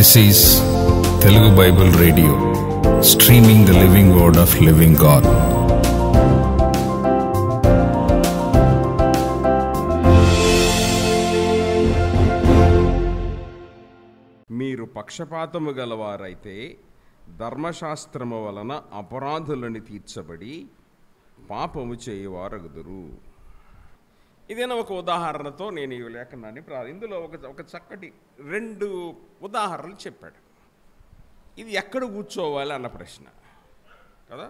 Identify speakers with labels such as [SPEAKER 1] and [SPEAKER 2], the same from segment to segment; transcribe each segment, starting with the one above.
[SPEAKER 1] This is Telugu Bible Radio, streaming the living word of living God.
[SPEAKER 2] మీరు పక్షపాతము గలవారైతే ధర్మశాస్త్రము వలన అపరాధులను తీర్చబడి పాపము చేయవారగుదురు. ఇదేనా ఒక ఉదాహరణతో నేను ఈ లేఖనాన్ని ఇందులో ఒక చక్కటి 2 ఉదాహరణలు చెప్పాడు. ఇది ఎక్కడ కూర్చోవాలి అన్న ప్రశ్న కదా.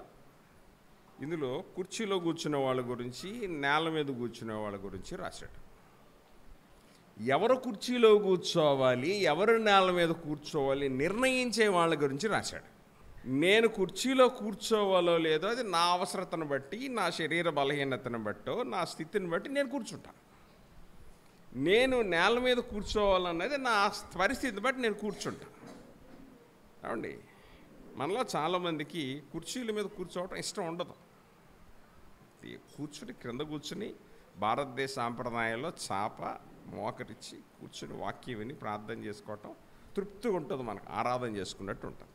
[SPEAKER 2] ఇందులో కుర్చీలో కూర్చున్న వాళ్ళ గురించి, నేల మీద కూర్చునే వాళ్ళ గురించి రాశాడు. ఎవరు కుర్చీలో కూర్చోవాలి, ఎవరు నేల మీద కూర్చోవాలి నిర్ణయించే వాళ్ళ గురించి రాశాడు. నేను కుర్చీలో కూర్చోవాలో లేదో అది నా అవసరతను బట్టి, నా శరీర బలహీనతను బట్టో, నా స్థితిని బట్టి నేను కూర్చుంటాను. నేను నేల మీద కూర్చోవాలన్నది నా పరిస్థితిని బట్టి నేను కూర్చుంటాను. ఏమండి, మనలో చాలామందికి కుర్చీల మీద కూర్చోవటం ఇష్టం ఉండదు. కూర్చుని క్రింద కూర్చుని భారతదేశ సాంప్రదాయంలో చాప మోకరించి కూర్చుని వాక్యం విని ప్రార్థన చేసుకోవటం తృప్తిగా ఉంటుంది, మనకు ఆరాధన చేసుకున్నట్టు ఉంటుంది.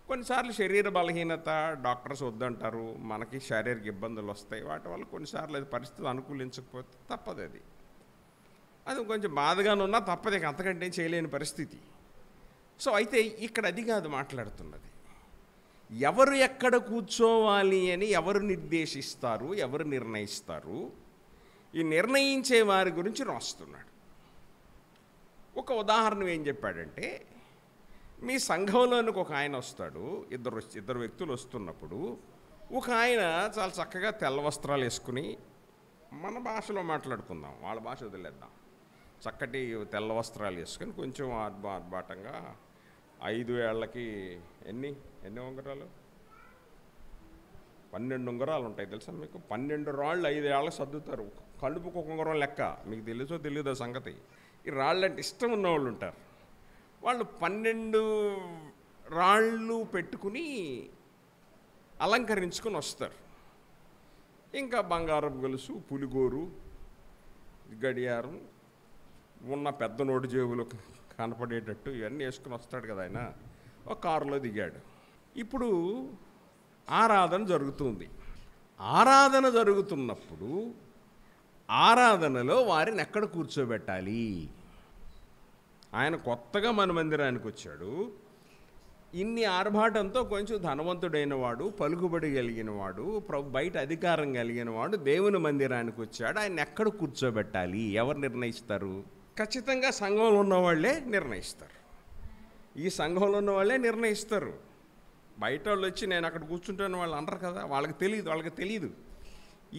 [SPEAKER 2] కొన్నిసార్లు శరీర బలహీనత, డాక్టర్స్ వద్దంటారు, మనకి శారీరక ఇబ్బందులు వస్తాయి. వాటి వల్ల కొన్నిసార్లు అది పరిస్థితి అనుకూలించకపోతే తప్పదు. అది కొంచెం బాధగానే ఉన్నా తప్పదు, అంతకంటే చేయలేని పరిస్థితి. సో అయితే ఇక్కడ అది కాదు మాట్లాడుతున్నది. ఎవరు ఎక్కడ కూర్చోవాలి అని ఎవరు నిర్దేశిస్తారు, ఎవరు నిర్ణయిస్తారు, ఈ నిర్ణయించే వారి గురించి రాస్తున్నాడు. ఒక ఉదాహరణ ఏం చెప్పాడంటే, మీ సంఘంలోనికి ఒక ఆయన వస్తాడు, ఇద్దరు వ్యక్తులు వస్తున్నప్పుడు ఒక ఆయన చాలా చక్కగా తెల్ల వస్త్రాలు వేసుకుని, మన భాషలో మాట్లాడుకుందాం, వాళ్ళ భాష వదిలేద్దాం, చక్కటి తెల్ల వస్త్రాలు వేసుకొని కొంచెం ఆర్భాటంగా 5 ఏళ్ళకి ఎన్ని ఉంగరాలు 12 ఉంగరాలు ఉంటాయి తెలుసా మీకు. 12 రాళ్ళు 5 ఏళ్ళకి సర్దుతారు, కలుపుకు ఒక ఉంగరం లెక్క. మీకు తెలుసో తెలియదో సంగతి. ఈ రాళ్ళు అంటే ఇష్టం ఉన్నవాళ్ళు ఉంటారు. వాళ్ళు 12 రాళ్ళు పెట్టుకుని అలంకరించుకొని వస్తారు. ఇంకా బంగారపు గొలుసు, పులిగోరు, గడియారం, ఉన్న పెద్ద నోటు జేబులు కనపడేటట్టు ఇవన్నీ వేసుకుని వస్తాడు కదా ఆయన. ఒక కారులో దిగాడు. ఇప్పుడు ఆరాధన జరుగుతుంది. ఆరాధన జరుగుతున్నప్పుడు ఆరాధనలో వారిని ఎక్కడ కూర్చోబెట్టాలి? ఆయన కొత్తగా మన మందిరానికి వచ్చాడు. ఇన్ని ఆర్భాటంతో కొంచెం ధనవంతుడైన వాడు, పలుకుబడి కలిగిన వాడు, బయట అధికారం కలిగిన వాడు దేవుని మందిరానికి వచ్చాడు. ఆయన ఎక్కడ కూర్చోబెట్టాలి? ఎవరు నిర్ణయిస్తారు? ఖచ్చితంగా సంఘంలో ఉన్నవాళ్లే నిర్ణయిస్తారు. ఈ సంఘంలో ఉన్న వాళ్ళే నిర్ణయిస్తారు. బయట వాళ్ళు వచ్చి నేను అక్కడ కూర్చుంటాను వాళ్ళు అనరు కదా, వాళ్ళకి తెలియదు.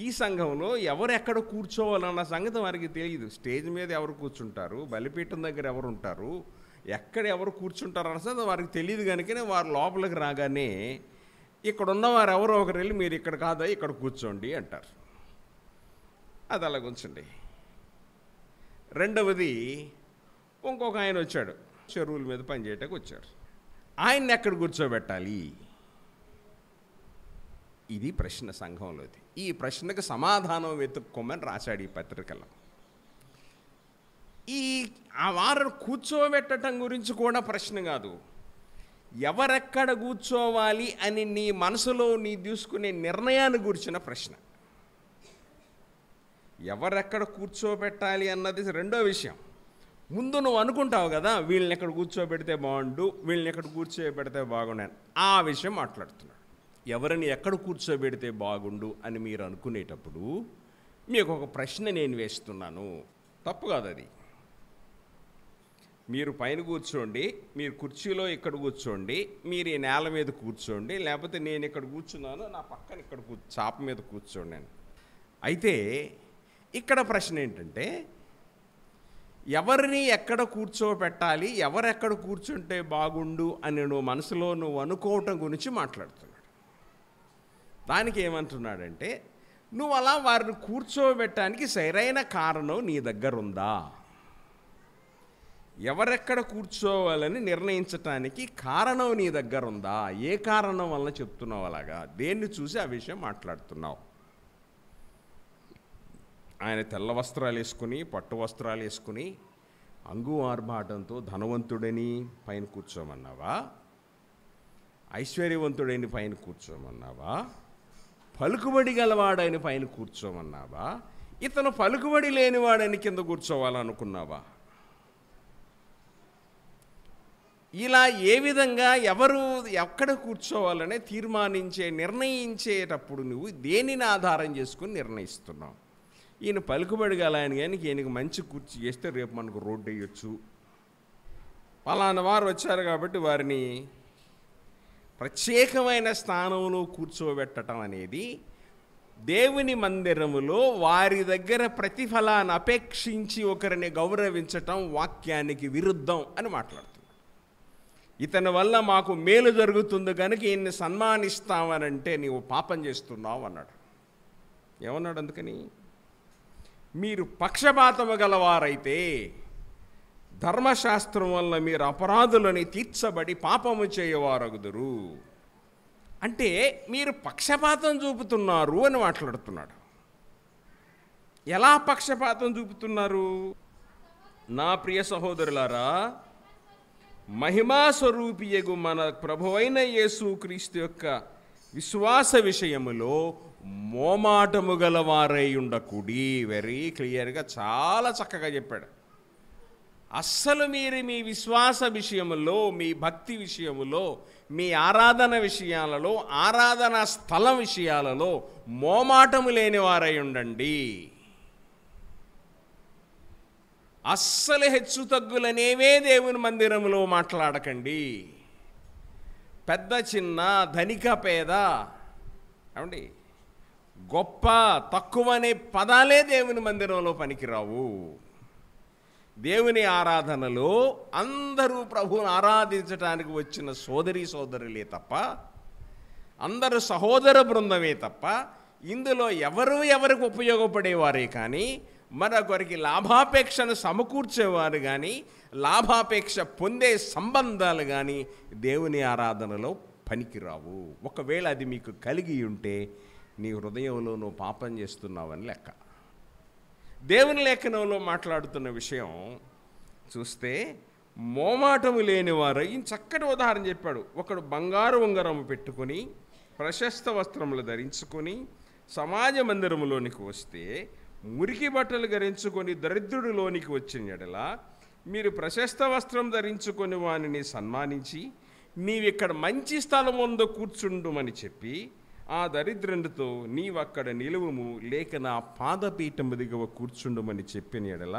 [SPEAKER 2] ఈ సంఘంలో ఎవరు ఎక్కడ కూర్చోవాలన్న సంగతి వారికి తెలియదు. స్టేజ్ మీద ఎవరు కూర్చుంటారు, బలిపీఠం దగ్గర ఎవరు ఉంటారు, ఎక్కడ ఎవరు కూర్చుంటారు అన్న సంగతి వారికి తెలియదు. కనుకనే వారు లోపలికి రాగానే ఇక్కడ ఉన్నవారు ఎవరో ఒకరు వెళ్ళి మీరు ఇక్కడ కాదా ఇక్కడ కూర్చోండి అంటారు. అది అలా కూర్చోండి. రెండవది, ఇంకొక ఆయన వచ్చాడు, చెరువుల మీద పని చేయటానికి వచ్చారు. ఆయన్ని ఎక్కడ కూర్చోబెట్టాలి? ఇది ప్రశ్న సంఘంలోది. ఈ ప్రశ్నకు సమాధానం వెతుక్కోమని రాశాడు ఈ పత్రికలో. ఆ వారిని కూర్చోబెట్టడం గురించి కూడా ప్రశ్న కాదు, ఎవరెక్కడ కూర్చోవాలి అని నీ మనసులో నీ తీసుకునే నిర్ణయాన్ని గురించిన ప్రశ్న. ఎవరెక్కడ కూర్చోబెట్టాలి అన్నది రెండో విషయం. ముందు నువ్వు అనుకుంటావు కదా, వీళ్ళని ఎక్కడ కూర్చోబెడితే బాగుండు, వీళ్ళని ఎక్కడ కూర్చోబెడితే బాగుండు, ఆ విషయం మాట్లాడుతున్నాడు. ఎవరిని ఎక్కడ కూర్చోబెడితే బాగుండు అని మీరు అనుకునేటప్పుడు మీకు ఒక ప్రశ్న నేను వేస్తున్నాను. తప్పు కాదు అది. మీరు పైన కూర్చోండి, మీరు కుర్చీలో ఇక్కడ కూర్చోండి, మీరు ఈ నేల మీద కూర్చోండి, లేకపోతే నేను ఇక్కడ కూర్చున్నాను, నా పక్కన ఇక్కడ చాప మీద కూర్చోండి అని. అయితే ఇక్కడ ప్రశ్న ఏంటంటే, ఎవరిని ఎక్కడ కూర్చోబెట్టాలి, ఎవరెక్కడ కూర్చుంటే బాగుండు అని నువ్వు మనసులో నువ్వు అనుకోవటం గురించి మాట్లాడుతున్నాడు. దానికి ఏమంటున్నాడంటే, నువ్వు అలా వారిని కూర్చోబెట్టడానికి సరైన కారణం నీ దగ్గర ఉందా? ఎవరెక్కడ కూర్చోవాలని నిర్ణయించటానికి కారణం నీ దగ్గర ఉందా? ఏ కారణం వల్ల చెప్తున్నావు అలాగా? దేన్ని చూసి ఆ విషయం మాట్లాడుతున్నావు? ఆయన తెల్ల వస్త్రాలు వేసుకుని, పట్టు వస్త్రాలు వేసుకుని అంగు ఆర్భాటంతో ధనవంతుడని పైన కూర్చోమన్నావా, ఐశ్వర్యవంతుడని పైన కూర్చోమన్నావా, పలుకుబడి గలవాడని పైన కూర్చోమన్నావా, ఇతను పలుకుబడి లేనివాడని కింద కూర్చోవాలనుకున్నావా? ఇలా ఏ విధంగా ఎవరు ఎక్కడ కూర్చోవాలనే నిర్ణయించేటప్పుడు నువ్వు దేనిని ఆధారం చేసుకుని నిర్ణయిస్తున్నావు? ఈయన పలుకుబడి గల ఆయన కానీ ఈయనకి మంచి కుర్చీ చేస్తే రేపు మనకు రోడ్డు వేయొచ్చు, పలానా వారు వచ్చారు కాబట్టి వారిని ప్రత్యేకమైన స్థానంలో కూర్చోబెట్టడం అనేది దేవుని మందిరములో వారి దగ్గర ప్రతిఫలాన్ని అపేక్షించి ఒకరిని గౌరవించటం వాక్యానికి విరుద్ధం అని మాట్లాడుతున్నాడు. ఇతని వల్ల మాకు మేలు జరుగుతుంది కనుక ఈయన్ని సన్మానిస్తామనంటే నీవు పాపం చేస్తున్నావు అన్నాడు. ఏమన్నాడు? అందుకని మీరు పక్షపాతము గలవారైతే ధర్మశాస్త్రం వల్ల మీరు అపరాధులని తీర్చబడి పాపము చేయవారగుదురు. అంటే మీరు పక్షపాతం చూపుతున్నారు అని మాట్లాడుతున్నాడు. ఎలా పక్షపాతం చూపుతున్నారు? నా ప్రియ సహోదరులారా, మహిమా స్వరూపియగు మన ప్రభువైన యేసుక్రీస్తు యొక్క విశ్వాస విషయములో మోమాటము గలవారై ఉండకుడి. వెరీ క్లియర్గా చాలా చక్కగా చెప్పాడు. అస్సలు మీరు మీ విశ్వాస విషయములో, మీ భక్తి విషయములో, మీ ఆరాధన విషయాలలో, ఆరాధన స్థలం విషయాలలో మోమాటము లేని వారై ఉండండి. అస్సలు హెచ్చు తగ్గులనేవే దేవుని మందిరంలో మాట్లాడకండి. పెద్ద చిన్న, ధనిక పేద, ఏమండి, గొప్ప తక్కువ అనే పదాలే దేవుని మందిరంలో పనికిరావు. దేవుని ఆరాధనలో అందరూ ప్రభువును ఆరాధించడానికి వచ్చిన సోదరులే తప్ప, అందరూ సహోదర బృందమే తప్ప, ఇందులో ఎవరికి ఉపయోగపడేవారే కానీ మరొకరికి లాభాపేక్షను సమకూర్చేవారు కానీ లాభాపేక్ష పొందే సంబంధాలు కానీ దేవుని ఆరాధనలో పనికిరావు. ఒకవేళ అది మీకు కలిగి ఉంటే నీ హృదయంలో నువ్వు పాపం చేస్తున్నావని లెక్క. దేవుని లేఖనంలో మాట్లాడుతున్న విషయం చూస్తే మోమాటము లేనివారు ఈయన చక్కటి ఉదాహరణ చెప్పాడు. ఒకడు బంగారు ఉంగరము పెట్టుకొని ప్రశస్త వస్త్రములు ధరించుకొని సమాజ మందిరములోనికి వస్తే మురికి బట్టలు ధరించుకొని దరిద్రుడిలోనికి వచ్చిన యెడల మీరు ప్రశస్త వస్త్రం ధరించుకొని వానిని సన్మానించి నీవిక్కడ మంచి స్థలం ఉందో కూర్చుండుమని చెప్పి ఆ దరిద్రునితో నీవక్కడ నిలువుము, లేక నా పాదపీఠము దిగువ కూర్చుండుమని చెప్పిన యెడల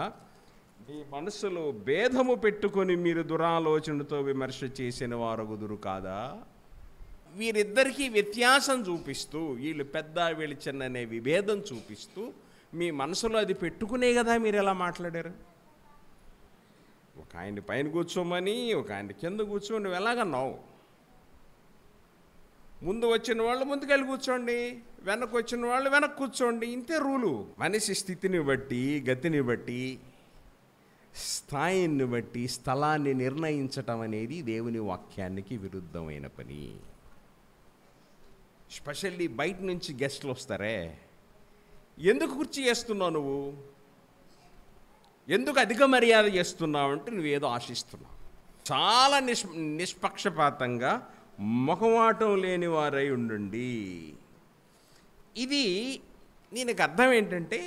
[SPEAKER 2] నీ మనసులో భేదము పెట్టుకొని మీరు దురాలోచనతో విమర్శ చేసిన వారగుదురు కాదా? వీరిద్దరికీ వ్యత్యాసం చూపిస్తూ, వీళ్ళు పెద్ద వీళ్ళు చిన్న అనే విభేదం చూపిస్తూ మీ మనసులో అది పెట్టుకునే కదా మీరు ఎలా మాట్లాడారు? ఒక ఆయన పైన కూర్చోమని, ఒక ఆయన కింద కూర్చోండి, నువ్వు ఎలాగన్నావు? ముందు వచ్చిన వాళ్ళు ముందుకెళ్ళి కూర్చోండి, వెనక్కి వచ్చిన వాళ్ళు వెనక్కి కూర్చోండి, ఇంతే రూలు. మనిషి స్థితిని బట్టి, గతిని బట్టి, స్థాయిని బట్టి స్థలాన్ని నిర్ణయించటం అనేది దేవుని వాక్యానికి విరుద్ధమైన పని. స్పెషల్లీ బయట నుంచి గెస్ట్లు వస్తారే, ఎందుకు కుర్చీ చేస్తున్నావు నువ్వు? ఎందుకు అధిక మర్యాద చేస్తున్నావు అంటే నువ్వేదో ఆశిస్తున్నావు. చాలా నిష్పక్షపాతంగా మొహమాటం లేని వారై ఉండండి. ఇది దీనికి అర్థం ఏంటంటే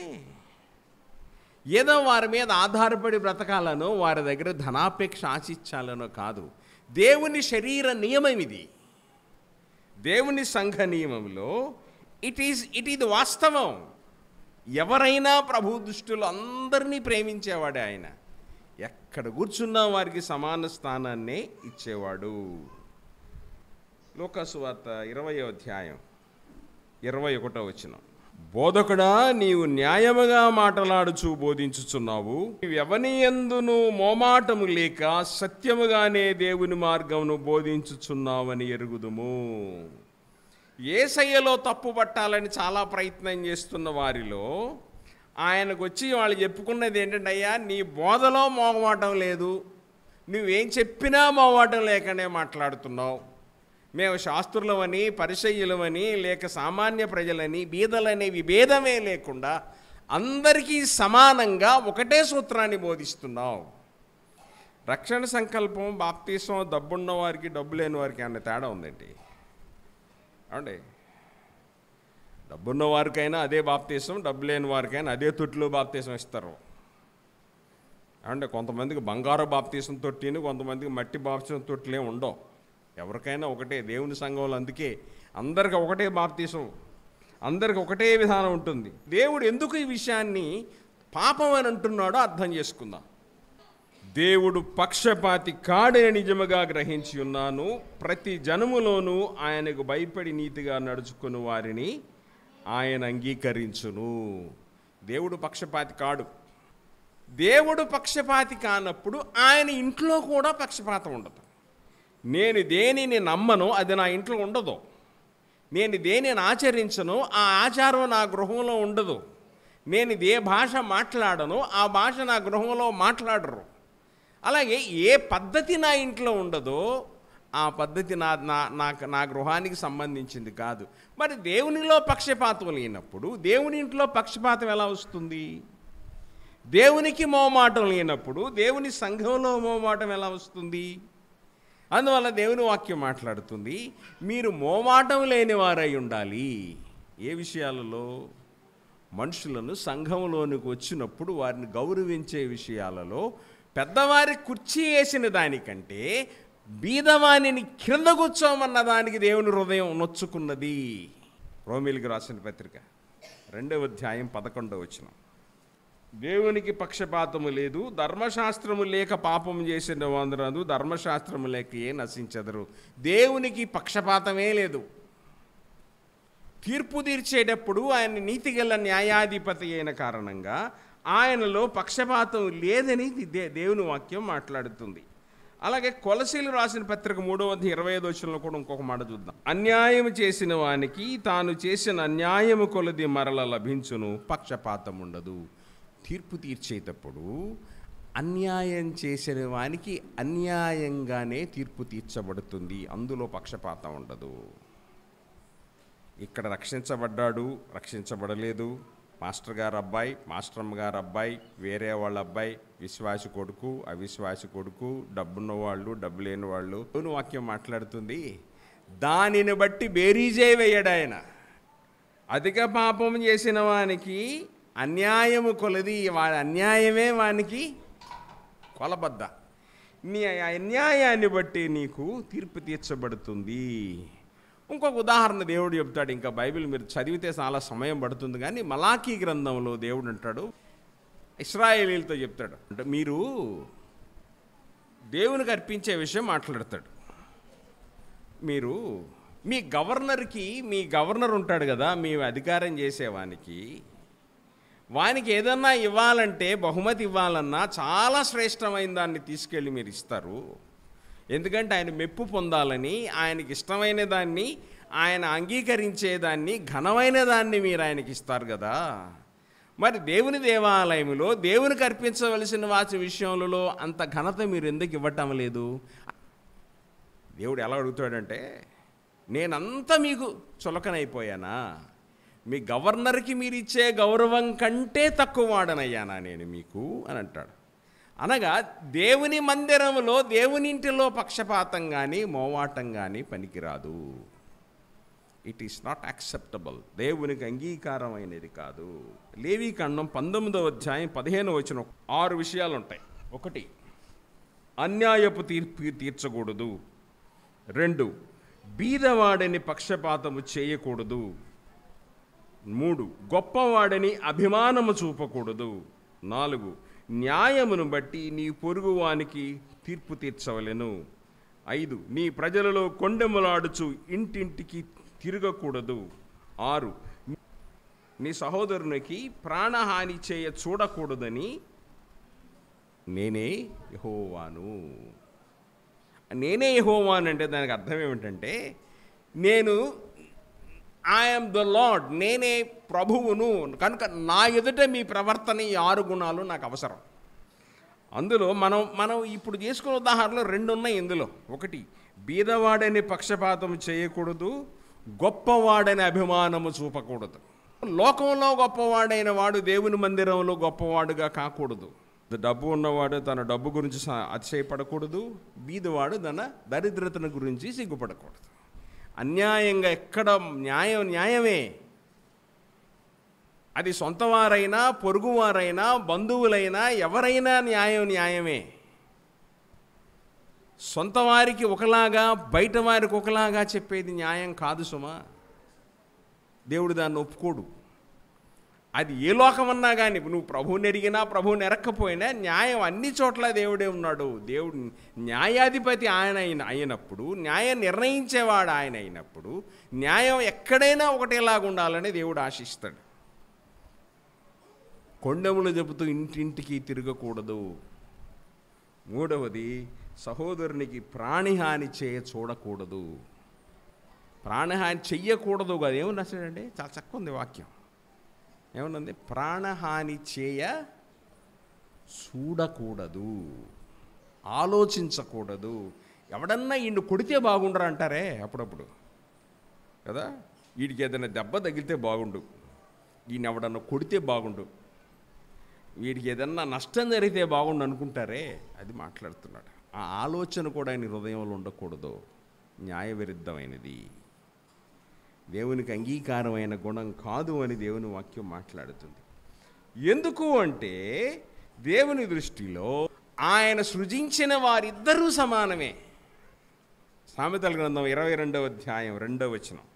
[SPEAKER 2] ఏదో వారి మీద ఆధారపడి బ్రతకాలనో, వారి దగ్గర ధనాపేక్ష ఆశించాలనో కాదు. దేవుని శరీర నియమం ఇది. దేవుని సంఘ నియమంలో ఇది వాస్తవం. ఎవరైనా ప్రభు దృష్టిలో అందరినీ ప్రేమించేవాడే ఆయన. ఎక్కడ కూర్చున్నా వారికి సమాన స్థానాన్నే ఇచ్చేవాడు. లూకా సువార్త 20వ అధ్యాయం 21వ వచనం. బోధకుడా, నీవు న్యాయముగా మాటలాడుచు బోధించుచున్నావు. నీవెవని యందును మోమాటము లేక సత్యముగానే దేవుని మార్గమును బోధించుచున్నావని ఎరుగుదుము. యేసయ్యలో తప్పు పట్టాలని చాలా ప్రయత్నం చేస్తున్న వారిలో ఆయనకు వచ్చి వాళ్ళు చెప్పుకున్నది ఏంటంటే, అయ్యా నీ బోధలో మోగమాటం లేదు, నువ్వేం చెప్పినా మోగమాటం లేకనే మాట్లాడుతున్నావు. మేము శాస్త్రులమని, పరిసయ్యులమని, లేక సామాన్య ప్రజలని, బీదలనే విభేదమే లేకుండా అందరికీ సమానంగా ఒకటే సూత్రాన్ని బోధిస్తున్నావు. రక్షణ సంకల్పం, బాప్తీసం, డబ్బున్న వారికి డబ్బు లేని వారికి అన్న తేడా ఉందండి. అవునండి, డబ్బున్న వారికైనా అదే బాప్తీసం, డబ్బు లేని వారికైనా అదే తొట్టిలో బాప్తీసం ఇస్తారు. అంటే కొంతమందికి బంగారు బాప్తీసం తొట్టిని, కొంతమందికి మట్టి బాప్తీసం తొట్టిలే ఉండవు. ఎవరికైనా ఒకటే దేవుని సంఘంలో. అందుకే అందరికి ఒకటే బాప్తీసం, అందరికి ఒకటే విధానం ఉంటుంది. దేవుడు ఎందుకు ఈ విషయాన్ని పాపం అని అంటున్నాడో అర్థం చేసుకుందాం. దేవుడు పక్షపాతి కాడని నిజముగా గ్రహించి ఉన్నాను. ప్రతి జనములోనూ ఆయనకు భయపడి నీతిగా నడుచుకుని వారిని ఆయన అంగీకరించును. దేవుడు పక్షపాతి కాడు. దేవుడు పక్షపాతి కానప్పుడు ఆయన ఇంట్లో కూడా పక్షపాతం ఉండదు. నేను దేనిని నమ్మనో అది నా ఇంట్లో ఉండదు. నేను దేనిని ఆచరించనో ఆ ఆచారం నా గృహంలో ఉండదు. నేను ఏ భాష మాట్లాడనో ఆ భాష నా గృహంలో మాట్లాడరు. అలాగే ఏ పద్ధతి నా ఇంట్లో ఉండదో ఆ పద్ధతి నా గృహానికి సంబంధించింది కాదు. మరి దేవునిలో పక్షపాతం లేనప్పుడు దేవుని ఇంట్లో పక్షపాతం ఎలా వస్తుంది? దేవునికి మోమాటం లేనప్పుడు దేవుని సంఘంలో మోమాటం ఎలా వస్తుంది? అందువల్ల దేవుని వాక్యం మాట్లాడుతుంది, మీరు మోమాటం లేని వారై ఉండాలి. ఏ విషయాలలో? మనుషులను సంఘంలోనికి వచ్చినప్పుడు వారిని గౌరవించే విషయాలలో. పెద్దవారి కుర్చీ వేసిన దానికంటే బీదవాణిని కింద కూర్చోమన్న దానికి దేవుని హృదయం నొచ్చుకున్నది. రోమీయులకు రాసిన పత్రిక 2వ అధ్యాయం 11వ వచనం. దేవునికి పక్షపాతము లేదు, ధర్మశాస్త్రము లేక పాపము చేసిన వారందరూ ధర్మశాస్త్రము లేక ఏ నశించెదరు. దేవునికి పక్షపాతమే లేదు. తీర్పు తీర్చేటప్పుడు ఆయన నీతిగల న్యాయాధిపతి అయిన కారణంగా ఆయనలో పక్షపాతం లేదని దేవుని వాక్యం మాట్లాడుతుంది. అలాగే కొలసీలు రాసిన పత్రిక 3వ అధ్యాయం 25వ వచనంలో కూడా ఇంకొక మాట చూద్దాం. అన్యాయం చేసిన వానికి తాను చేసిన అన్యాయము కొలది మరల లభించును, పక్షపాతం ఉండదు. తీర్పు తీర్చేటప్పుడు అన్యాయం చేసిన వానికి అన్యాయంగానే తీర్పు తీర్చబడుతుంది, అందులో పక్షపాతం ఉండదు. ఇక్కడ రక్షించబడ్డాడు, రక్షించబడలేదు, మాస్టర్ గారు అబ్బాయి, మాస్టరమ్మ గారు అబ్బాయి, వేరే వాళ్ళ అబ్బాయి, విశ్వాసి కొడుకు, అవిశ్వాసి కొడుకు, డబ్బున్న వాళ్ళు, డబ్బు లేని వాళ్ళు. వాక్యం మాట్లాడుతుంది, దానిని బట్టి బేరీజే వేయడు ఆయన. అధిక పాపం చేసిన వానికి అన్యాయము కొలది, వాడి అన్యాయమే వానికి కొలబద్ద. నీ అన్యాయాన్ని బట్టి నీకు తీర్పు తీర్చబడుతుంది. ఇంకొక ఉదాహరణ దేవుడు చెప్తాడు. ఇంకా బైబిల్ మీరు చదివితే చాలా సమయం పడుతుంది, కానీ మలాకీ గ్రంథంలో దేవుడు అంటాడు, ఇశ్రాయేలీలతో చెప్తాడు. అంటే మీరు దేవునికి అర్పించే విషయం మాట్లాడతాడు. మీరు మీ గవర్నర్ ఉంటాడు కదా, మీ అధికారం చేసేవానికి, వానికి ఏదన్నా ఇవ్వాలంటే, బహుమతి ఇవ్వాలన్నా చాలా శ్రేష్టమైన దాన్ని తీసుకెళ్ళి మీరు ఇస్తారు. ఎందుకంటే ఆయన మెప్పు పొందాలని, ఆయనకి ఇష్టమైన దాన్ని, ఆయన అంగీకరించేదాన్ని, ఘనమైన దాన్ని మీరు ఆయనకి ఇస్తారు కదా. మరి దేవుని దేవాలయంలో దేవునికి అర్పించవలసిన వాటి విషయంలో అంత ఘనత మీరు ఎందుకు ఇవ్వటం లేదు? దేవుడు ఎలా అడుగుతాడంటే, నేనంతా మీకు చులకనైపోయానా? మీ గవర్నర్కి మీరు ఇచ్చే గౌరవం కంటే తక్కువ వాడనయ్యానా నేను మీకు అని అంటాడు. అనగా దేవుని మందిరంలో, దేవుని ఇంటిలో పక్షపాతం కానీ మోవాటం కానీ పనికిరాదు. ఇట్ ఈస్ నాట్ యాక్సెప్టబుల్, దేవునికి అంగీకారమైనది కాదు. లేవీకాండం 19వ అధ్యాయం 15వ వచనం 6 విషయాలు ఉంటాయి. 1, అన్యాయపు తీర్పు తీర్చకూడదు. 2, బీదవాడిని పక్షపాతము చేయకూడదు. 3, గొప్పవాడిని అభిమానము చూపకూడదు. 4, న్యాయమును బట్టి నీ పొరుగువానికి తీర్పు తీర్చవలెను. 5, నీ ప్రజలలో కొండెములాడుచు ఇంటింటికి తిరగకూడదు. 6, నీ సహోదరునికి ప్రాణహాని చేయ చూడకూడదని నేనే యెహోవాను. నేనే యెహోవాను అంటే దానికి అర్థం ఏమిటంటే, ఐఎమ్ ద లార్డ్, నేనే ప్రభువును, కనుక నా ఎదుట మీ ప్రవర్తన ఈ 6 గుణాలు నాకు అవసరం. అందులో మనం ఇప్పుడు చేసుకున్న ఉదాహరణలో 2 ఉన్నాయి ఇందులో. 1, బీదవాడని పక్షపాతం చేయకూడదు, గొప్పవాడని అభిమానము చూపకూడదు. లోకంలో గొప్పవాడైన వాడు దేవుని మందిరంలో గొప్పవాడుగా కాకూడదు. డబ్బు ఉన్నవాడు తన డబ్బు గురించి అతిశయపడకూడదు, బీదవాడు తన దరిద్రతను గురించి సిగ్గుపడకూడదు. అన్యాయంగా ఎక్కడ న్యాయమే. అది సొంతవారైనా, పొరుగువారైనా, బంధువులైనా, ఎవరైనా న్యాయమే. సొంత వారికి ఒకలాగా, బయట వారికి ఒకలాగా చెప్పేది న్యాయం కాదు సుమా. దేవుడు దాన్ని ఒప్పుకోడు. అది ఏ లోకమన్నా కానీ, నువ్వు ప్రభువుని ఎరిగినా ప్రభువుని ఎరక్కపోయినా న్యాయం అన్ని చోట్ల దేవుడే ఉన్నాడు. దేవుడు న్యాయాధిపతి ఆయన అయినప్పుడు, న్యాయం నిర్ణయించేవాడు ఆయన అయినప్పుడు, న్యాయం ఎక్కడైనా ఒకటేలాగా ఉండాలని దేవుడు ఆశిస్తాడు. కొండములు చెబుతూ ఇంటింటికి తిరగకూడదు. మూడవది, సహోదరునికి ప్రాణహాని చూడకూడదు. ప్రాణహాని చెయ్యకూడదు కాదు, ఏమని రాశాడండి? చాలా చక్కగా ఉంది వాక్యం. ఏమన్నది? ప్రాణహాని చూడకూడదు, ఆలోచించకూడదు. ఎవడన్నా ఈయన కొడితే బాగుండరు అంటారే అప్పుడప్పుడు కదా. వీడికి ఏదైనా దెబ్బ తగిలితే బాగుండు, ఈయన ఎవడన్నా కొడితే బాగుండు, వీడికి ఏదన్నా నష్టం జరిగితే బాగుండు అనుకుంటారే, అది మాట్లాడుతున్నాడు. ఆ ఆలోచన కూడా ఆయన హృదయంలో ఉండకూడదు. న్యాయ విరుద్ధమైనది, దేవునికి అంగీకారమైన గుణం కాదు అని దేవుని వాక్యం మాట్లాడుతుంది. ఎందుకు అంటే దేవుని దృష్టిలో ఆయన సృజించిన వారిద్దరూ సమానమే. సామెతల గ్రంథం 22వ అధ్యాయం 2వ వచనం,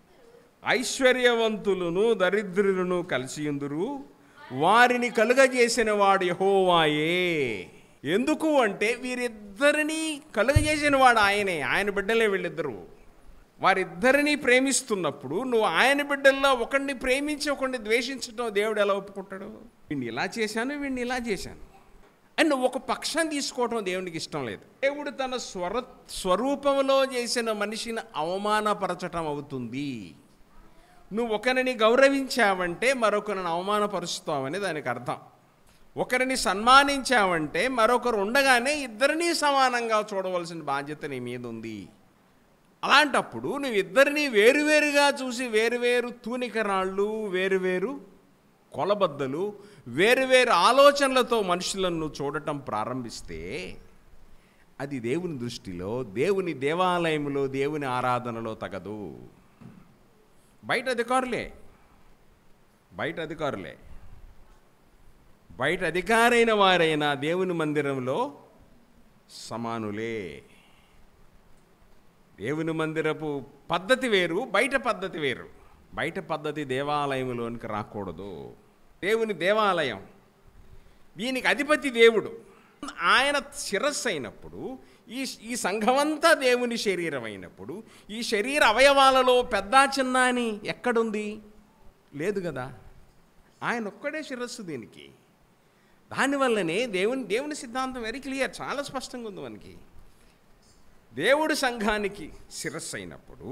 [SPEAKER 2] ఐశ్వర్యవంతులను దరిద్రులను కలిసియుందురు, వారిని కలుగజేసిన వాడు యెహోవాయే. ఎందుకు అంటే వీరిద్దరినీ కలుగజేసిన వాడు ఆయనే, ఆయన బిడ్డలే వీళ్ళిద్దరూ. వారిద్దరినీ ప్రేమిస్తున్నప్పుడు నువ్వు ఆయన బిడ్డల్లో ఒకడిని ప్రేమించి ఒకడిని ద్వేషించడం దేవుడు ఎలా ఒప్పుకుంటాడు? వీడిని ఇలా చేశాను, వీడిని ఇలా చేశాను అని నువ్వు ఒక పక్షం తీసుకోవటం దేవునికి ఇష్టం లేదు. దేవుడు తన స్వరూపంలో చేసిన మనిషిని అవమానపరచటం అవుతుంది. నువ్వు ఒకరిని గౌరవించావంటే మరొకరిని అవమానపరుస్తావని దానికి అర్థం. ఒకరిని సన్మానించావంటే మరొకరు ఉండగానే ఇద్దరినీ సమానంగా చూడవలసిన బాధ్యత నీ మీద ఉంది. అలాంటప్పుడు నువ్వు ఇద్దరినీ వేరువేరుగా చూసి వేరువేరు తూనికరాళ్ళు, వేరువేరు కొలబద్దలు, వేరువేరు ఆలోచనలతో మనుషులను చూడటం ప్రారంభిస్తే అది దేవుని దృష్టిలో, దేవుని దేవాలయంలో, దేవుని ఆరాధనలో తగదు. బయట అధికారులే బయట అధికారైన వారైనా దేవుని మందిరంలో సమానులే. దేవుని మందిరపు పద్ధతి వేరు, బయట పద్ధతి వేరు. బయట పద్ధతి దేవాలయంలోనికి రాకూడదు. దేవుని దేవాలయం, దీనికి అధిపతి దేవుడు. ఆయన శిరస్సు అయినప్పుడు ఈ సంఘమంతా దేవుని శరీరం అయినప్పుడు ఈ శరీర అవయవాలలో పెద్ద చిన్న అని ఎక్కడుంది? లేదు కదా. ఆయన ఒక్కడే శిరస్సు దీనికి. దానివల్లనే దేవుని సిద్ధాంతం వెరీ క్లియర్, చాలా స్పష్టంగా ఉంది మనకి. దేవుడి సంఘానికి శిరస్సు అయినప్పుడు,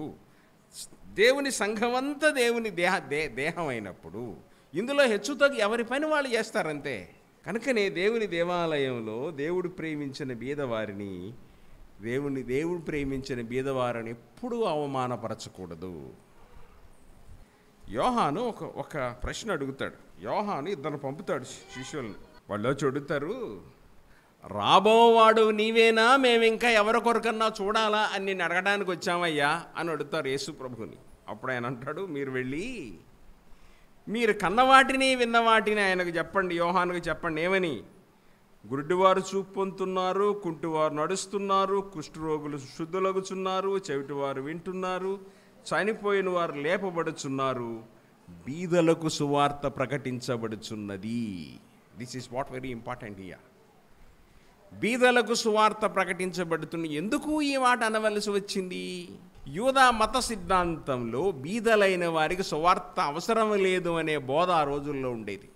[SPEAKER 2] దేవుని సంఘమంతా దేవుని దేహం అయినప్పుడు ఇందులో హెచ్చుతగ్గు ఎవరి పని వాళ్ళు చేస్తారంతే. కనుకనే దేవుని దేవాలయంలో దేవుడు ప్రేమించిన బీదవారిని ఎప్పుడూ అవమానపరచకూడదు. యోహాను ఒక ప్రశ్న అడుగుతాడు. యోహాను ఇద్దరు పంపుతాడు శిష్యులను. వాళ్ళు అడుగుతారు, రాబోవాడు నీవేనా, మేము ఇంకా ఎవరి కొరకన్నా చూడాలా అని నేను అడగడానికి వచ్చామయ్యా అని అడుగుతారు యేసు ప్రభుని. అప్పుడు ఆయన అంటాడు, మీరు వెళ్ళి మీరు కన్నవాటిని విన్నవాటిని ఆయనకు చెప్పండి, యోహానుకు చెప్పండి. ఏమని? గుడ్డివారు చూపు పొందుతున్నారు, కుంటివారు నడుస్తున్నారు, కుష్ఠరోగులు శుద్ధులగుచున్నారు, చెవిటివారు వింటున్నారు, చనిపోయిన వారు లేపబడుచున్నారు, బీదలకు సువార్త ప్రకటించబడుచున్నది. This is what very important here. బీదలకు సువార్త ప్రకటించబడుతుంది. ఎందుకు ఈ మాట అనవలసి వచ్చింది? యూదా మత సిద్ధాంతంలో బీదలైన వారికి సువార్త అవసరం లేదు అనే బోధ ఆ రోజుల్లో ఉండేది.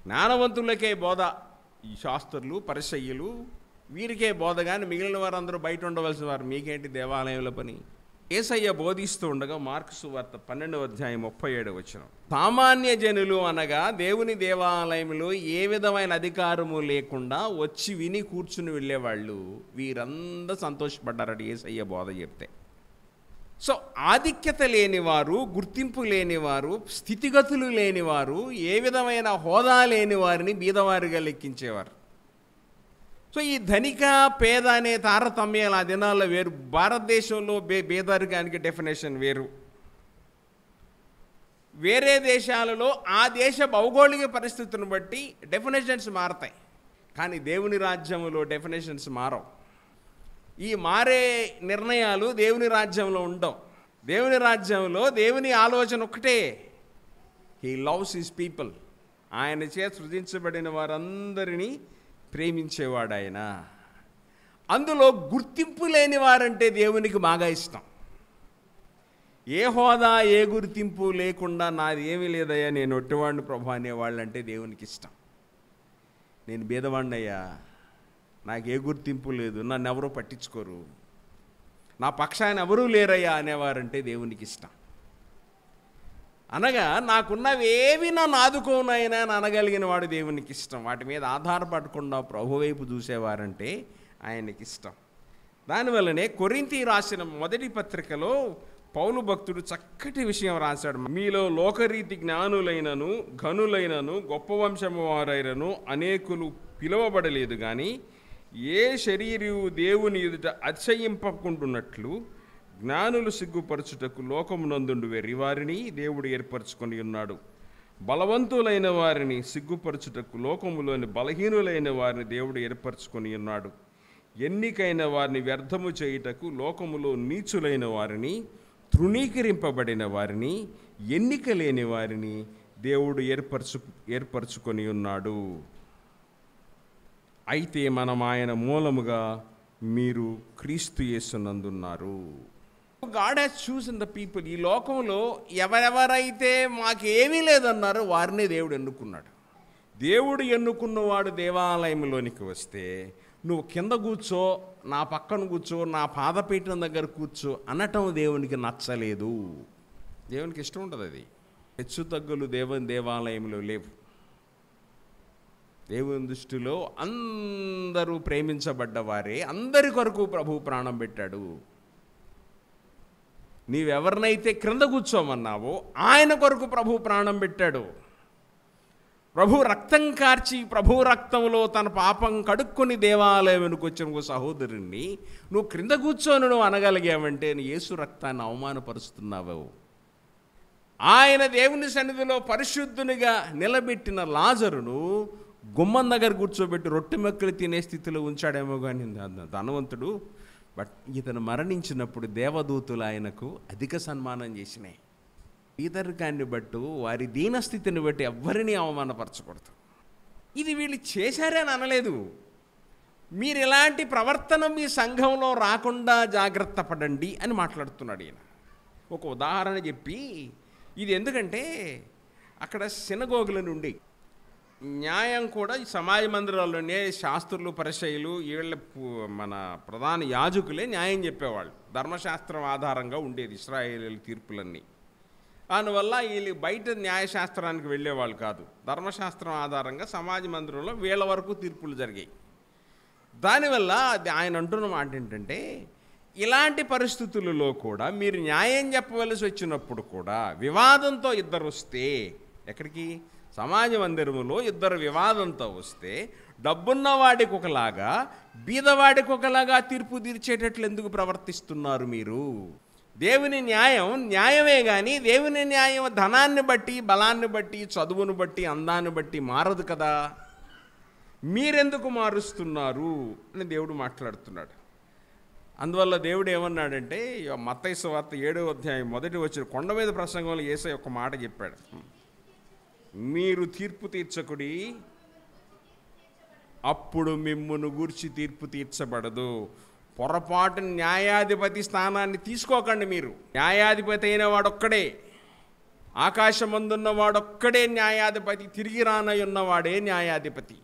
[SPEAKER 2] జ్ఞానవంతులకే బోధ, ఈ శాస్త్రులు పరిసయ్యులు వీరికే బోధ, కానీ మిగిలిన వారందరూ బయట ఉండవలసిన వారు, మీకేంటి దేవాలయంలో పని? యేసయ్య బోధిస్తూ ఉండగా మార్కు సువార్త 12వ అధ్యాయం 37వ వచనం, సామాన్య జనులు అనగా దేవుని దేవాలయంలో ఏ విధమైన అధికారము లేకుండా వచ్చి విని కూర్చుని వెళ్ళేవాళ్ళు వీరందరూ సంతోషపడ్డారట యేసయ్య బోధ చెప్తే. సో ఆధిక్యత లేనివారు, గుర్తింపు లేనివారు, స్థితిగతులు లేనివారు, ఏ విధమైన హోదా లేని వారిని బీదవారిగా లెక్కించేవారు. సో ఈ ధనిక పేద అనే తారతమ్యాలు ఆ దినాల్లో వేరు. భారతదేశంలో పేదరికానికి డెఫినేషన్ వేరు. వేరే దేశాలలో ఆ దేశ భౌగోళిక పరిస్థితులను బట్టి డెఫినేషన్స్ మారతాయి. కానీ దేవుని రాజ్యంలో డెఫినేషన్స్ మారవు. ఈ మారే నిర్ణయాలు దేవుని రాజ్యంలో ఉండవు. దేవుని రాజ్యంలో దేవుని ఆలోచన ఒక్కటే, హీ లవ్స్ హిస్ పీపుల్. ఆయన చేత సృజించబడిన వారందరినీ ప్రేమించేవాడు ఆయన. అందులో గుర్తింపు లేని వారంటే దేవునికి బాగా ఇష్టం. ఏ హోదా ఏ గుర్తింపు లేకుండా నాది ఏమీ లేదయ్యా, నేను ఒట్టివాడిని ప్రభు అనేవాళ్ళంటే దేవునికి ఇష్టం. నేను బీదవాడినయ్యా, నాకు ఏ గుర్తింపు లేదు, నన్ను ఎవరూ పట్టించుకోరు, నా పక్షాన ఎవరూ లేరయ్యా అనేవారంటే దేవునికి ఇష్టం. అనగా నాకున్నవేవి నన్ను ఆదుకోనైనా అని అనగలిగిన వాడు దేవునికి ఇష్టం. వాటి మీద ఆధారపడకుండా ప్రభు వైపు చూసేవారంటే ఆయనకి ఇష్టం. దానివల్లనే కొరింథీ రాసిన మొదటి పత్రికలో పౌలు భక్తుడు చక్కటి విషయం రాశాడు. మీలో లోకరీతి జ్ఞానులైనను ఘనులైనను గొప్ప వంశము వారైనను అనేకులు పిలువబడలేదు, కానీ ఏ శరీరము దేవుని ఎదుట అతిశయింపకుంటున్నట్లు జ్ఞానులు సిగ్గుపరచుటకు లోకమునందుండు వెర్రివారిని దేవుడు ఏర్పరచుకొని ఉన్నాడు. బలవంతులైన వారిని సిగ్గుపరచుటకు లోకములోని బలహీనులైన వారిని దేవుడు ఏర్పరచుకొని ఉన్నాడు. ఎన్నికైన వారిని వ్యర్థము చేయుటకు లోకములో నీచులైన వారిని, తృణీకరింపబడిన వారిని, ఎన్నిక లేని వారిని దేవుడు ఏర్పరచుకొని ఉన్నాడు. అయితే మనం ఆయన మూలముగా మీరు క్రీస్తు యేసునందున్నారు. God has chosen the people. ఈ లోకంలో ఎవరెవరైతే మాకేమీ లేదన్నారో వారినే దేవుడు ఎన్నుకున్నాడు. దేవుడు ఎన్నుకున్నవాడు దేవాలయంలోనికి వస్తే నువ్వు కింద కూర్చో, నా పక్కన కూర్చో, నా పాదపీఠం దగ్గర కూర్చో అనటం దేవునికి నచ్చలేదు. దేవునికి ఇష్టం ఉంటుంది అది. హెచ్చు తగ్గులు దేవుని దేవాలయంలో లేవు. దేవుని దృష్టిలో అందరూ ప్రేమించబడ్డవారే. అందరి కొరకు ప్రభు ప్రాణం పెట్టాడు. నీవెవరినైతే క్రింద కూర్చోమన్నావో ఆయన కొరకు ప్రభు ప్రాణం పెట్టాడు. ప్రభు రక్తం కార్చి, ప్రభు రక్తంలో తన పాపం కడుక్కొని దేవాలయం వెనుకొచ్చిన సహోదరుణ్ణి నువ్వు క్రింద కూర్చొని నువ్వు అనగలిగావంటే నీ యేసు రక్తాన్ని అవమానపరుస్తున్నావు. ఆయన దేవుని సన్నిధిలో పరిశుద్ధునిగా నిలబెట్టిన లాజరును గుమ్మం దగ్గర కూర్చోబెట్టి రొట్టె మెక్కలు తినే స్థితిలో ఉంచాడేమో కానీ ధనవంతుడు. బట్ ఇతను మరణించినప్పుడు దేవదూతులు ఆయనకు అధిక సన్మానం చేసినాయి. పేదరికాన్ని బట్టు, వారి దీనస్థితిని బట్టి ఎవ్వరినీ అవమానపరచకూడదు. ఇది వీళ్ళు చేశారని అనలేదు. మీరు ఇలాంటి ప్రవర్తన మీ సంఘంలో రాకుండా జాగ్రత్త పడండి అని మాట్లాడుతున్నాడు ఈయన. ఒక ఉదాహరణ చెప్పి, ఇది ఎందుకంటే అక్కడ సినగోగుల నుండి న్యాయం కూడా ఈ సమాజ మందిరాల్లోనే శాస్త్రులు, పరిసయ్యులు, వీళ్ళ మన ప్రధాన యాజకులే న్యాయం చెప్పేవాళ్ళు. ధర్మశాస్త్రం ఆధారంగా ఉండేది ఇశ్రాయేలీయుల తీర్పులన్నీ. దానివల్ల వీళ్ళు బయట న్యాయశాస్త్రానికి వెళ్ళేవాళ్ళు కాదు. ధర్మశాస్త్రం ఆధారంగా సమాజ మందిరంలో వీళ్ళ వరకు తీర్పులు జరిగాయి. దానివల్ల ఆయన అంటున్న మాట ఏంటంటే, ఇలాంటి పరిస్థితులలో కూడా మీరు న్యాయం చెప్పవలసి వచ్చినప్పుడు కూడా వివాదంతో ఇద్దరు వస్తే, ఎక్కడికి సమాజ మందిరములో ఇద్దరు వివాదంతో వస్తే డబ్బున్న వాడికి ఒకలాగా బీదవాడికి ఒకలాగా తీర్పు తీర్చేటట్లు ఎందుకు ప్రవర్తిస్తున్నారు మీరు? దేవుని న్యాయం న్యాయమే కానీ దేవుని న్యాయం ధనాన్ని బట్టి, బలాన్ని బట్టి, చదువును బట్టి, అందాన్ని బట్టి మారదు కదా. మీరెందుకు మారుస్తున్నారు అని దేవుడు మాట్లాడుతున్నాడు. అందువల్ల దేవుడు ఏమన్నాడంటే, మత్తయి సువార్త 7వ అధ్యాయం 1వ వచనం కొండ మీద ప్రసంగంలో యేసయ్య ఒక మాట చెప్పాడు. మీరు తీర్పు తీర్చకుడి, అప్పుడు మిమ్మును గూర్చి తీర్పు తీర్చబడదు. పొరపాటు న్యాయాధిపతి స్థానాన్ని తీసుకోకండి. మీరు న్యాయాధిపతి అయిన వాడొక్కడే, ఆకాశమందున్న వాడొక్కడే న్యాయాధిపతి, తిరిగి రానయున్నవాడే న్యాయాధిపతి.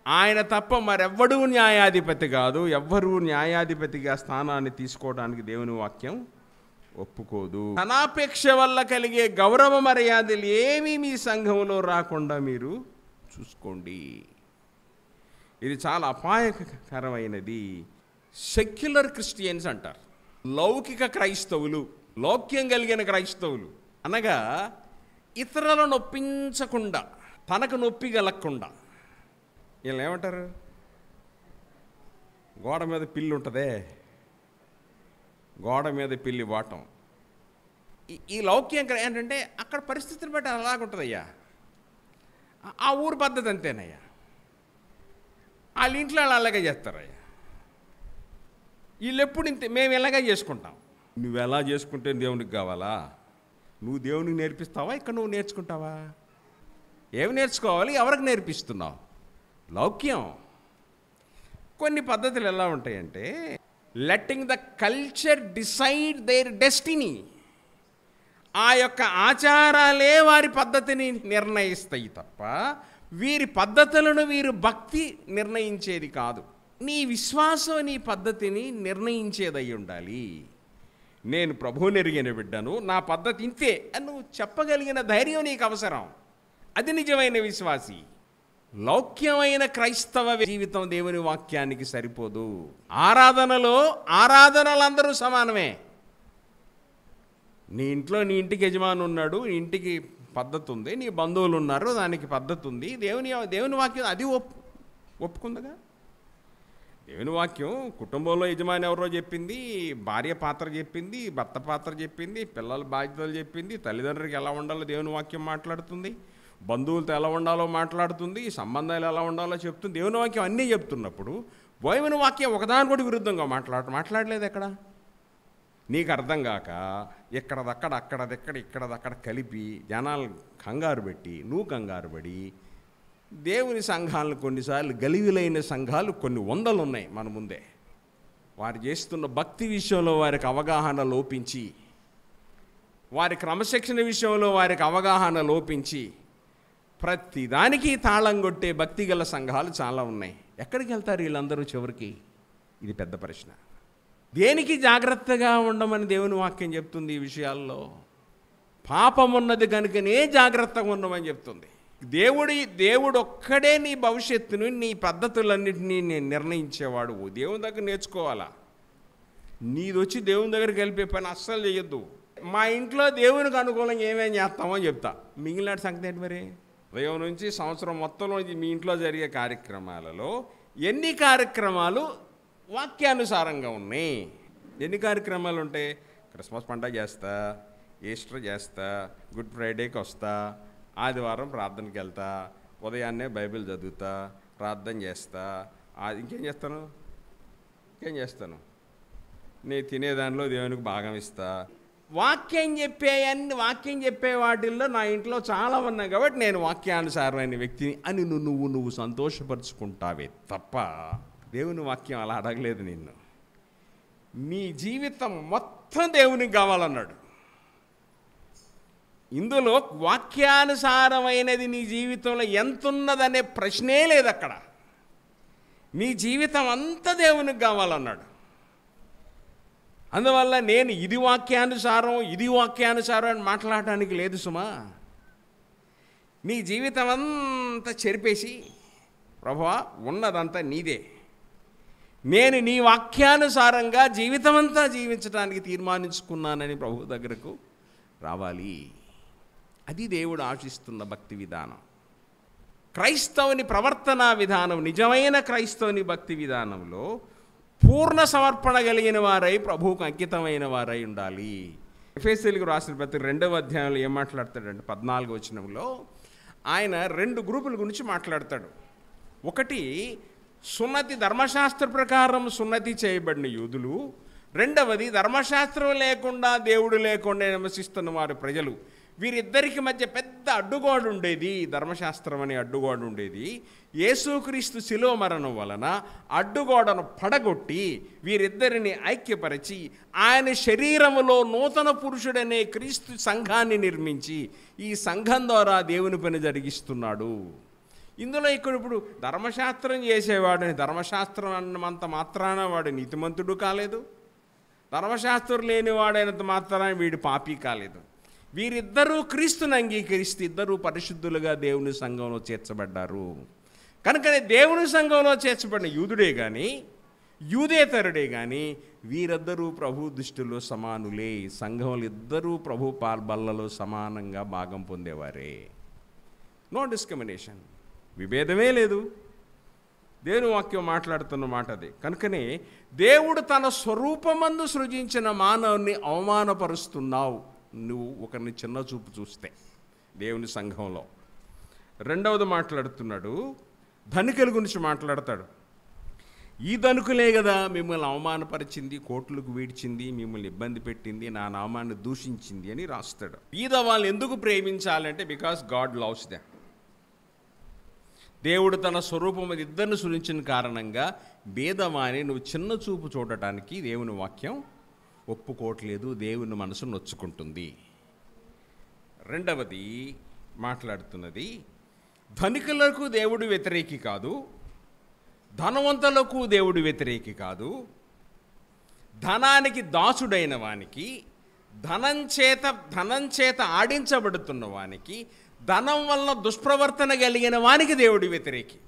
[SPEAKER 2] ఆయన తప్ప మరెవ్వడూ న్యాయాధిపతి కాదు. ఎవ్వరూ న్యాయాధిపతిగా స్థానాన్ని తీసుకోవడానికి దేవుని వాక్యం ఒప్పుకోదు. ధనాపేక్ష వల్ల కలిగే గౌరవ మర్యాదలు ఏమీ మీ సంఘంలో రాకుండా మీరు చూసుకోండి. ఇది చాలా అపాయకరమైనది. సెక్యులర్ క్రిస్టియన్స్ అంటారు. లౌకిక క్రైస్తవులు, లౌక్యం కలిగిన క్రైస్తవులు అనగా ఇతరులను నొప్పించకుండా, తనకు నొప్పి కలగకుండా, వీళ్ళు ఏమంటారు? గోడ మీద పిల్లి ఉంటుందే, గోడ మీద పిల్లి వాటం. ఈ లౌక్యం ఏంటంటే అక్కడ పరిస్థితిని బట్టి అలాగుంటుందయ్యా, ఆ ఊరు పద్ధతి అంతేనయ్యా, వాళ్ళ ఇంట్లో వాళ్ళు అలాగే చేస్తారయ్యా, వీళ్ళు ఎప్పుడు ఇంతే, మేము ఇలాగే చేసుకుంటాం. నువ్వు ఎలా చేసుకుంటే దేవునికి కావాలా? నువ్వు దేవునికి నేర్పిస్తావా, ఇక్కడ నువ్వు నేర్చుకుంటావా? ఏమి నేర్చుకోవాలి, ఎవరికి నేర్పిస్తున్నావు? లౌక్యం. కొన్ని పద్ధతులు ఎలా ఉంటాయంటే letting the culture decide their destiny. ఆ యొక్క ఆచారాలే వారి పద్ధతిని నిర్ణయిస్తాయి తప్ప వీరి పద్ధతులను వీరు భక్తి నిర్ణయించేది కాదు. నీ విశ్వాసం నీ పద్ధతిని నిర్ణయించేదై ఉండాలి. నేను ప్రభువుని ఎరిగిన బిడ్డను, నా పద్ధతి ఇంతే అని నువ్వు చెప్పగలిగిన ధైర్యం నీకు అవసరం. అది నిజమైన విశ్వాసి. లౌక్యమైన క్రైస్తవ జీవితం దేవుని వాక్యానికి సరిపోదు. ఆరాధనలందరూ సమానమే. నీ ఇంట్లో నీ ఇంటికి యజమాని ఉన్నాడు, నీ ఇంటికి పద్ధతి ఉంది, నీ బంధువులు ఉన్నారు, దానికి పద్ధతి ఉంది. దేవుని వాక్యం అది ఒప్పుకుందిగా. దేవుని వాక్యం కుటుంబంలో యజమాని ఎవరో చెప్పింది, భార్య పాత్ర చెప్పింది, భర్త పాత్ర చెప్పింది, పిల్లల బాధ్యతలు చెప్పింది, తల్లిదండ్రులకి ఎలా ఉండాలో దేవుని వాక్యం మాట్లాడుతుంది, బంధువులతో ఎలా ఉండాలో మాట్లాడుతుంది, సంబంధాలు ఎలా ఉండాలో చెప్తుంది. దేవుని వాక్యం అన్నీ చెప్తున్నప్పుడు దేవుని వాక్యం ఒకదాని కూడా విరుద్ధంగా మాట్లాడలేదు ఎక్కడ. నీకు అర్థం కాక ఇక్కడదక్కడ ఇక్కడదక్కడ కలిపి జనాలు కంగారు పెట్టి నువ్వు కంగారు పడి దేవుని సంఘాలను కొన్నిసార్లు గలివిలైన సంఘాలు కొన్ని వందలు ఉన్నాయి మన ముందే. వారు చేస్తున్న భక్తి విషయంలో వారికి అవగాహన లోపించి, వారి క్రమశిక్షణ విషయంలో వారికి అవగాహన లోపించి ప్రతిదానికి తాళం కొట్టే భక్తి గల సంఘాలు చాలా ఉన్నాయి. ఎక్కడికి వెళ్తారు వీళ్ళందరూ చివరికి? ఇది పెద్ద ప్రశ్న. దేనికి జాగ్రత్తగా ఉండమని దేవుని వాక్యం చెప్తుంది? ఈ విషయాల్లో పాపం ఉన్నది కనుకనే జాగ్రత్తగా ఉండమని చెప్తుంది. దేవుడు ఒక్కడే నీ భవిష్యత్తును, నీ పద్ధతులన్నింటినీ నిర్ణయించేవాడు. దేవుని దగ్గర నేర్చుకోవాలా. నీది వచ్చి దేవుని దగ్గరికి వెళ్ళిపోయే పని అస్సలు చేయొద్దు. మా ఇంట్లో దేవునికి అనుకూలంగా ఏమేం చేస్తామో చెప్తా, మిగిలిన సంగతి ఏంటి మరి? ఉదయం నుంచి సంవత్సరం మొత్తంలో మీ ఇంట్లో జరిగే కార్యక్రమాలలో ఎన్ని కార్యక్రమాలు వాక్యానుసారంగా ఉన్నాయి? ఎన్ని కార్యక్రమాలు ఉంటాయి? క్రిస్మస్ పండుగ చేస్తా, ఈస్టర్ చేస్తా, గుడ్ ఫ్రైడేకి వస్తా, ఆదివారం ప్రార్థనకి వెళ్తా, ఉదయాన్నే బైబిల్ చదువుతా, ప్రార్థన చేస్తా, ఇంకేం చేస్తాను నేను తినేదానిలో దేవునికి భాగం ఇస్తా. వాక్యం చెప్పే వాటిల్లో నా ఇంట్లో చాలా ఉన్నాయి కాబట్టి నేను వాక్యానుసారమైన వ్యక్తిని అని నువ్వు సంతోషపరుచుకుంటావే తప్ప దేవుని వాక్యం అలా అడగలేదు నిన్ను. నీ జీవితం మొత్తం దేవునికి కావాలన్నాడు. ఇందులో వాక్యానుసారమైనది నీ జీవితంలో ఎంతున్నదనే ప్రశ్నే లేదు అక్కడ. నీ జీవితం అంతా దేవునికి కావాలన్నాడు. అందువల్ల నేను ఇది వాక్యానుసారం అని మాట్లాడటానికి లేదు సుమా. నీ జీవితం అంతా చెరిపేసి, ప్రభువా ఉన్నదంతా నీదే, నేను నీ వాక్యానుసారంగా జీవితమంతా జీవించడానికి తీర్మానించుకున్నానని ప్రభు దగ్గరకు రావాలి. అది దేవుడు ఆశిస్తున్న భక్తి విధానం. క్రైస్తవుని ప్రవర్తనా విధానం, నిజమైన క్రైస్తవుని భక్తి విధానంలో పూర్ణ సమర్పణ కలిగిన వారై ప్రభువుకు అంకితమైన వారై ఉండాలి. ఎఫెసీయులకు రాసిన పత్రిక 2వ అధ్యాయంలో ఏం మాట్లాడతాడంటే 14వ వచనంలో ఆయన 2 గ్రూపుల గురించి మాట్లాడతాడు. ఒకటి సున్నతి, ధర్మశాస్త్ర ప్రకారం సున్నతి చేయబడిన యూదులు. రెండవది ధర్మశాస్త్రం లేకుండా, దేవుడు లేకుండా నివసిస్తున్న వారు ప్రజలు. వీరిద్దరికి మధ్య పెద్ద అడ్డుగోడ ఉండేది, ధర్మశాస్త్రం అనే అడ్డుగోడ ఉండేది. యేసుక్రీస్తు శిలువ మరణం వలన అడ్డుగోడను పడగొట్టి వీరిద్దరిని ఐక్యపరిచి ఆయన శరీరములో నూతన పురుషుడనే క్రీస్తు సంఘాన్ని నిర్మించి ఈ సంఘం ద్వారా దేవుని పని జరిగిస్తున్నాడు. ఇందులో ఇప్పుడు ధర్మశాస్త్రం చేసేవాడిని, ధర్మశాస్త్రం అన్నంత మాత్రాన వాడు నీతిమంతుడు కాలేదు, ధర్మశాస్త్రం లేనివాడైనంత మాత్రాన వీడు పాపి కాలేదు. వీరిద్దరూ క్రీస్తుని అంగీకరిస్తే ఇద్దరూ పరిశుద్ధులుగా దేవుని సంఘంలో చేర్చబడ్డారు. కనుకనే దేవుని సంఘంలో చేర్చబడిన యూదుడే కానీ, యూదేతరుడే కానీ వీరిద్దరూ ప్రభు దృష్టిలో సమానులే. సంఘంలో ఇద్దరూ ప్రభు బల్లలో సమానంగా భాగం పొందేవారే. నో డిస్క్రిమినేషన్, విభేదమే లేదు. దేవుని వాక్యం మాట్లాడుతున్న మాట అది. కనుకనే దేవుడు తన స్వరూపమందు సృజించిన మానవుని అవమానపరుస్తున్నావు నువ్వు ఒకరిని చిన్న చూపు చూస్తే దేవుని సంఘంలో. రెండవది మాట్లాడుతున్నాడు, ధనికుల గురించి మాట్లాడతాడు. ఈ ధనికులే కదా మిమ్మల్ని అవమానపరిచింది, కోట్లకు వీడ్చింది, మిమ్మల్ని ఇబ్బంది పెట్టింది, నా నామాన్ని దూషించింది అని రాస్తాడు. ఈద వాళ్ళు ఎందుకు ప్రేమించాలంటే బికాస్ గాడ్ లవ్స్ దెమ్. దేవుడు తన స్వరూపం ఇద్దరిని సృజించిన కారణంగా భేదమాని నువ్వు చిన్న చూపు చూడటానికి దేవుని వాక్యం ఒప్పుకోవట్లేదు. దేవుని మనసు నొచ్చుకుంటుంది. రెండవది మాట్లాడుతున్నది, ధనికులకు దేవుడు వ్యతిరేకి కాదు, ధనవంతులకు దేవుడు వ్యతిరేకి కాదు, ధనానికి దాసుడైన వానికి, ధనం చేత ఆడించబడుతున్న వానికి, ధనం వల్ల దుష్ప్రవర్తన కలిగిన వానికి దేవుడి వ్యతిరేకి.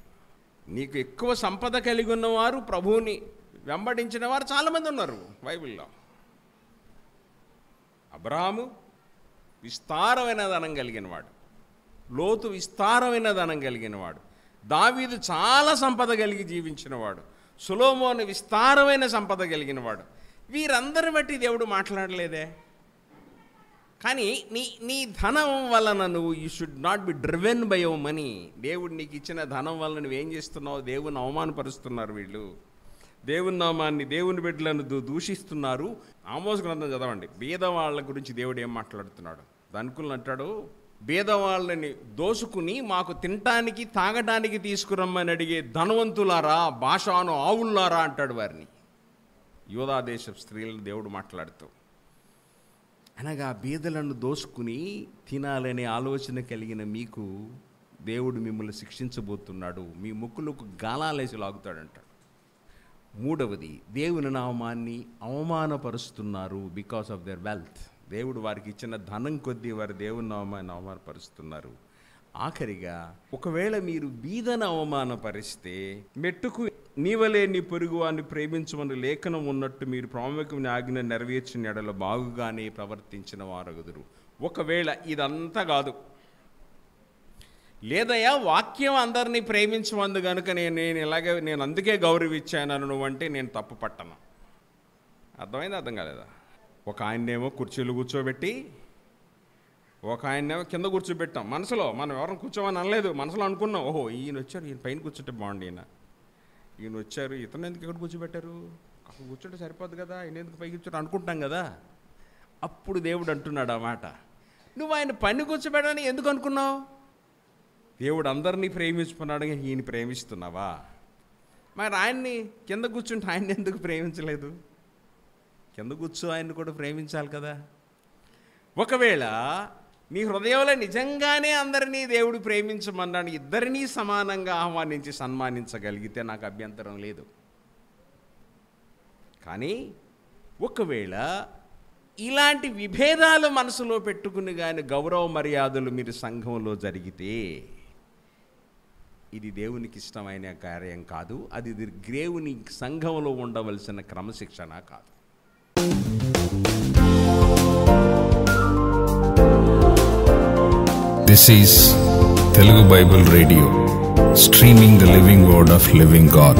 [SPEAKER 2] నీకు ఎక్కువ సంపద కలిగి ఉన్నవారు, ప్రభువుని వెంబడించిన వారు చాలామంది ఉన్నారు బైబిల్లో. అబ్రహాము విస్తారమైన ధనం కలిగినవాడు, లోతు విస్తారమైన ధనం కలిగినవాడు, దావీదు చాలా సంపద కలిగి జీవించినవాడు, సొలొమోను విస్తారమైన సంపద కలిగినవాడు. వీరందరి బట్టి దేవుడు మాట్లాడలేదే. కానీ నీ ధనం వలన నువ్వు you should not be driven by your money. దేవుడు నీకు ఇచ్చిన ధనం వలన నువ్వేం చేస్తున్నావు? దేవుని అవమానపరుస్తున్నారు వీళ్ళు. దేవుని నామాన్ని, దేవుని బిడ్డలను దూషిస్తున్నారు. ఆమోస్ గ్రంథం చదవండి. బీదవాళ్ళ గురించి దేవుడు ఏం మాట్లాడుతున్నాడు? ధనికులను అంటాడు, బీదవాళ్ళని దోసుకుని మాకు తినటానికి తాగటానికి తీసుకురమ్మని అడిగే ధనవంతులారా, భాషాను ఆవుల్లారా అంటాడు వారిని. యోధా దేశ స్త్రీలను దేవుడు మాట్లాడుతూ, అనగా బీదలను దోసుకుని తినాలనే ఆలోచన కలిగిన మీకు దేవుడు మిమ్మల్ని శిక్షించబోతున్నాడు, మీ ముక్కులకు గాలాలేసి లాగుతాడంటాడు. మూడవది, దేవుని నామాన్ని అవమానపరుస్తున్నారు బికాస్ ఆఫ్ దేర్ వెల్త్. దేవుడు వారికి ఇచ్చిన ధనం కొద్దీ వారు దేవుని నామాన్ని అవమానపరుస్తున్నారు. ఆఖరిగా, ఒకవేళ మీరు బీదను అవమానపరిస్తే మెట్టుకు నీవలే నీ పొరుగువాన్ని ప్రేమించమని లేఖనం ఉన్నట్టు మీరు ప్రాముఖ్యమైన ఆజ్ఞ నెరవేర్చిన ఎడల బాగుగానే ప్రవర్తించిన వారగుదురు. ఒకవేళ ఇదంతా కాదు, లేదయ్యా వాక్యం అందరినీ ప్రేమించమందు కనుక నేను అందుకే గౌరవించాను నువ్వంటే నేను తప్పు పట్టను. అర్థమైంది? అర్థం కాలేదా? ఒక ఆయన్నేమో కుర్చీలు కూర్చోబెట్టి, ఒక ఆయన్నేమో కింద కూర్చోబెట్టాం. మనసులో మనం ఎవరిని కూర్చోమని అనలేదు, మనసులో అనుకున్నాం, ఓహో ఈయన వచ్చారు, ఈయన పైన కూర్చుంటే బాగుండి, ఈయన వచ్చారు, ఇతను ఎందుకు ఎక్కడ కూర్చోబెట్టారు, అక్కడ కూర్చుంటే సరిపోద్ది కదా, ఈయన ఎందుకు పైకి కూర్చోంటే అనుకుంటాం కదా. అప్పుడు దేవుడు అంటున్నాడు ఆ మాట, నువ్వు ఆయన పైన కూర్చోబెట్టని ఎందుకు అనుకున్నావు? దేవుడు అందరినీ ప్రేమించుకున్నాడు, ఈయన ప్రేమిస్తున్నావా? మరి ఆయన్ని కింద కూర్చుంటే ఆయన్ని ఎందుకు ప్రేమించలేదు? కింద కూర్చో ఆయన్ని కూడా ప్రేమించాలి కదా. ఒకవేళ నీ హృదయంలో నిజంగానే అందరినీ దేవుడు ప్రేమించమన్నాడు, ఇద్దరినీ సమానంగా ఆహ్వానించి సన్మానించగలిగితే నాకు అభ్యంతరం లేదు. కానీ ఒకవేళ ఇలాంటి విభేదాలు మనసులో పెట్టుకుని కానీ గౌరవ మర్యాదలు మీరు సంఘంలో జరిగితే ఇది దేవునికి ఇష్టమైన కార్యం కాదు, అది దేవుని సంఘంలో ఉండవలసిన క్రమశిక్షణ కాదు.
[SPEAKER 1] This is Telugu Bible Radio, streaming the living word of living God.